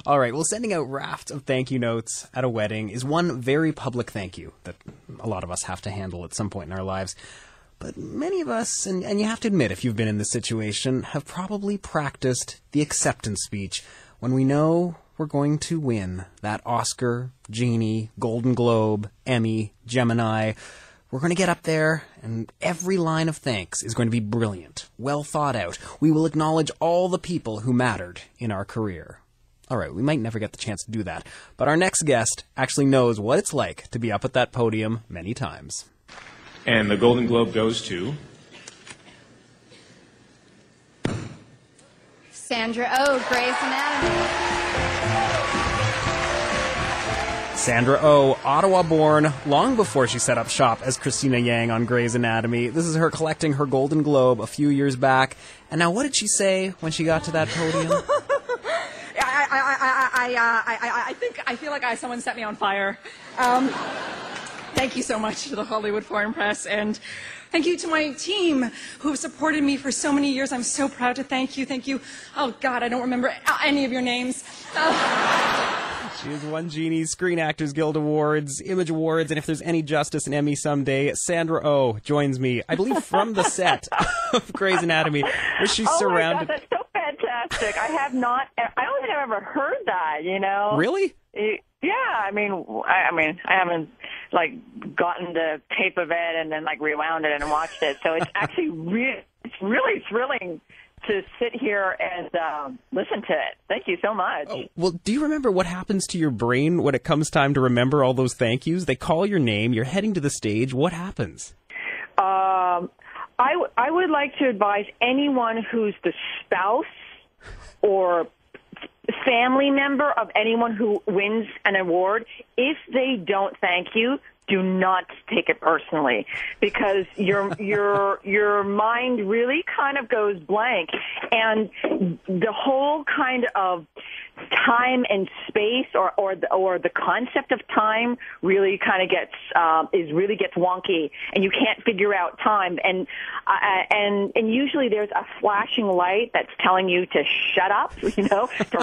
All right, well, sending out rafts of thank you notes at a wedding is one very public thank you that a lot of us have to handle at some point in our lives. But many of us, and you have to admit if you've been in this situation, have probably practiced the acceptance speech when we know we're going to win that Oscar, Genie, Golden Globe, Emmy, Gemini. We're going to get up there, and every line of thanks is going to be brilliant, well thought out. We will acknowledge all the people who mattered in our career. All right, we might never get the chance to do that, but our next guest actually knows what it's like to be up at that podium many times. And the Golden Globe goes to... Sandra Oh, Grey's Anatomy. Sandra Oh, Ottawa-born, long before she set up shop as Christina Yang on Grey's Anatomy. This is her collecting her Golden Globe a few years back. And now what did she say when she got to that podium? I feel like someone set me on fire. Thank you so much to the Hollywood Foreign Press, and thank you to my team who've supported me for so many years. I'm so proud to thank you. Thank you. Oh, God, I don't remember any of your names. She has won Genie, Screen Actors Guild Awards, Image Awards, and if there's any justice in Emmy someday, Sandra Oh joins me, I believe, from the set of Grey's Anatomy, where she's surrounded... Oh, my God, that's so fantastic. I don't think I've ever heard that, you know? Really? Yeah, I haven't gotten the tape of it and then rewound it and watched it. So it's actually really thrilling to sit here and listen to it. Thank you so much. Oh, well, do you remember what happens to your brain when it comes time to remember all those thank yous? They call your name, you're heading to the stage. What happens? I would like to advise anyone who's the spouse or family member of anyone who wins an award, if they don't thank you, do not take it personally, because your mind really kind of goes blank, and the whole kind of time and space or the concept of time really kind of gets wonky, and you can't figure out time, and usually there's a flashing light that's telling you to shut up, to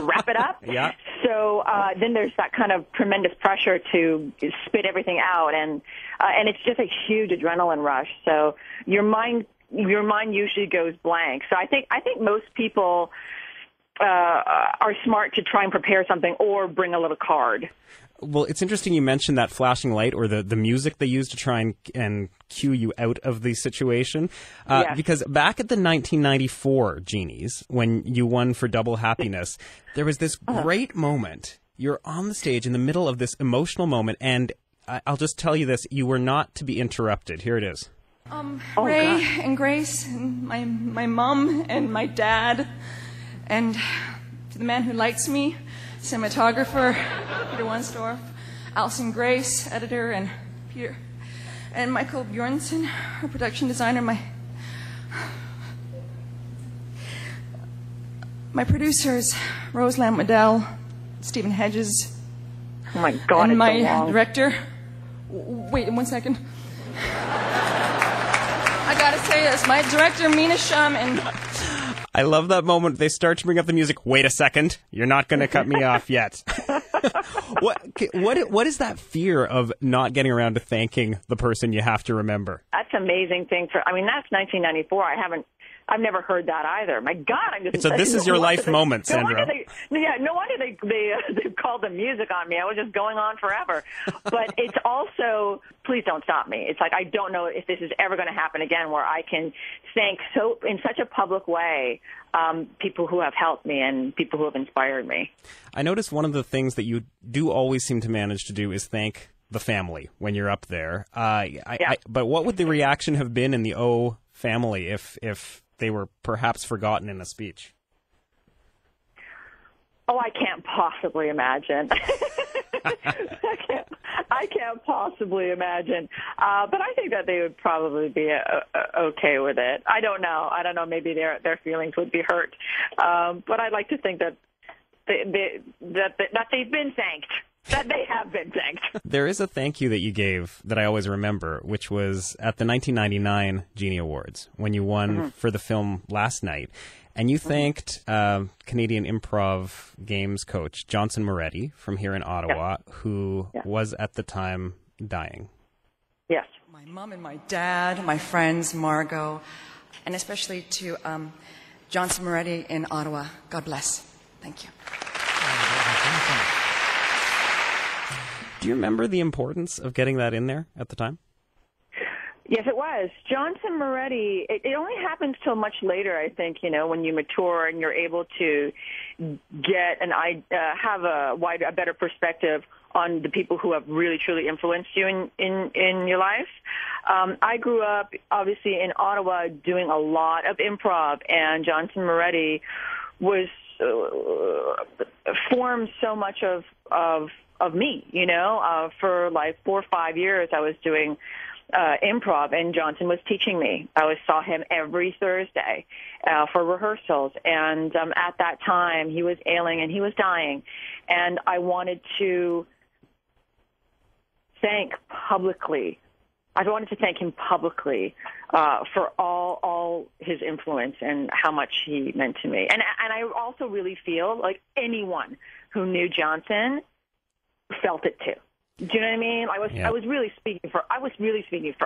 wrap it up. Yeah. So then there's that kind of tremendous pressure to spit everything out, and it's just a huge adrenaline rush. So your mind usually goes blank. So I think most people are smart to try and prepare something or bring a little card. Well, it's interesting you mentioned that flashing light or the music they use to try and cue you out of the situation. Yes. Because back at the 1994 Genies, when you won for Double Happiness, there was this great moment. You're on the stage in the middle of this emotional moment, and I'll just tell you this, you were not to be interrupted. Here it is. Ray and Grace and my mom and my dad, and to the man who lights me, cinematographer Peter Wansdorf, Alison Grace, editor, and Peter, and Michael Bjornson, our production designer, my producers, Rose Lamb-Waddell, Stephen Hedges, oh my God, and my so long. director. Wait 1 second. I gotta say this, my director, Mina Shum, and I love that moment. They start to bring up the music. Wait a second. You're not going to cut me off yet. What is that fear of not getting around to thanking the person you have to remember? That's an amazing thing. That's 1994. I've never heard that either. My God, So this is your life moment, Sandra. No wonder they called the music on me. I was just going on forever. But it's also, please don't stop me. It's like I don't know if this is ever going to happen again, where I can thank in such a public way people who have helped me and people who have inspired me. I noticed one of the things that you do always seem to manage to do is thank the family when you're up there. But what would the reaction have been in the O family if they were perhaps forgotten in a speech? Oh, I can't possibly imagine. I can't possibly imagine. But I think that they would probably be okay with it. I don't know. Maybe their feelings would be hurt. But I'd like to think that they've been thanked. that they have been thanked. There is a thank you that you gave that I always remember, which was at the 1999 Genie Awards when you won for the film Last Night. And you thanked Canadian improv games coach Johnson Moretti from here in Ottawa, who was at the time dying. Yes. My mom and my dad, my friends, Margot, and especially to Johnson Moretti in Ottawa. God bless. Thank you. Do you remember the importance of getting that in there at the time? Yes, it was. Johnson Moretti, it only happens till much later, I think, when you mature and you're able to get have a better perspective on the people who have really, truly influenced you in your life. I grew up, obviously, in Ottawa doing a lot of improv, and Johnson Moretti was formed so much of me, for like 4 or 5 years I was doing improv, and Johnson was teaching me. I saw him every Thursday for rehearsals, and at that time he was ailing and he was dying, and I wanted to thank him publicly for all his influence and how much he meant to me. And I also really feel like anyone who knew Johnson felt it too. Do you know what I mean? I was really speaking for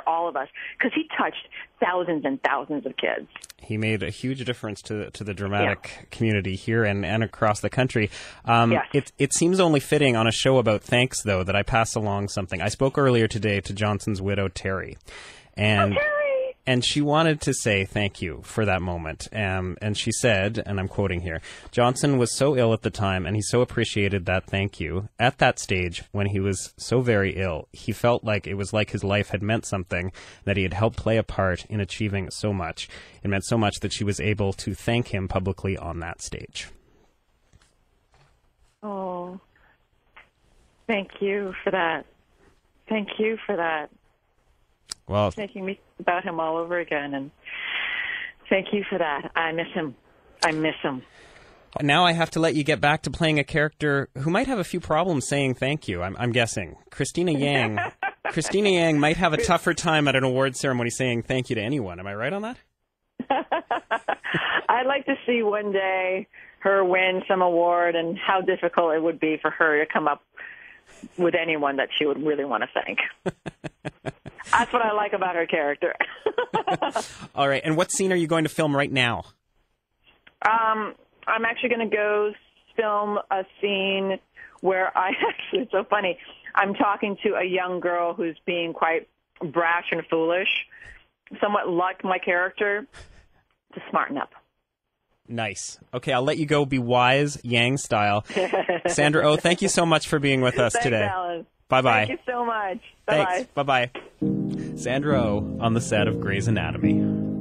all of us, because he touched thousands and thousands of kids. He made a huge difference to the dramatic community here and across the country. It seems only fitting on a show about thanks, though, that I pass along something. I spoke earlier today to Johnson's widow, Terry, and she wanted to say thank you for that moment. And she said, and I'm quoting here, Johnson was so ill at the time, and he so appreciated that thank you. At that stage, when he was so very ill, he felt like it was like his life had meant something, that he had helped play a part in achieving so much. It meant so much that she was able to thank him publicly on that stage. Oh, thank you for that. Thank you for that. Well, it's making me think about him all over again, and thank you for that. I miss him. Now I have to let you get back to playing a character who might have a few problems saying thank you. I'm guessing Christina Yang. Christina Yang might have a tougher time at an award ceremony saying thank you to anyone. Am I right on that? I'd like to see one day her win some award, and how difficult it would be for her to come up with anyone that she would really want to thank. That's what I like about her character. All right. And what scene are you going to film right now? I'm actually going to go film a scene where it's so funny. I'm talking to a young girl who's being quite brash and foolish, somewhat like my character, to smarten up. Nice. Okay, I'll let you go. Be wise, Yang style. Sandra Oh, thank you so much for being with us today. Alan. Bye-bye. Thank you so much. Bye-bye. Thanks. Bye-bye. Sandra Oh on the set of Grey's Anatomy.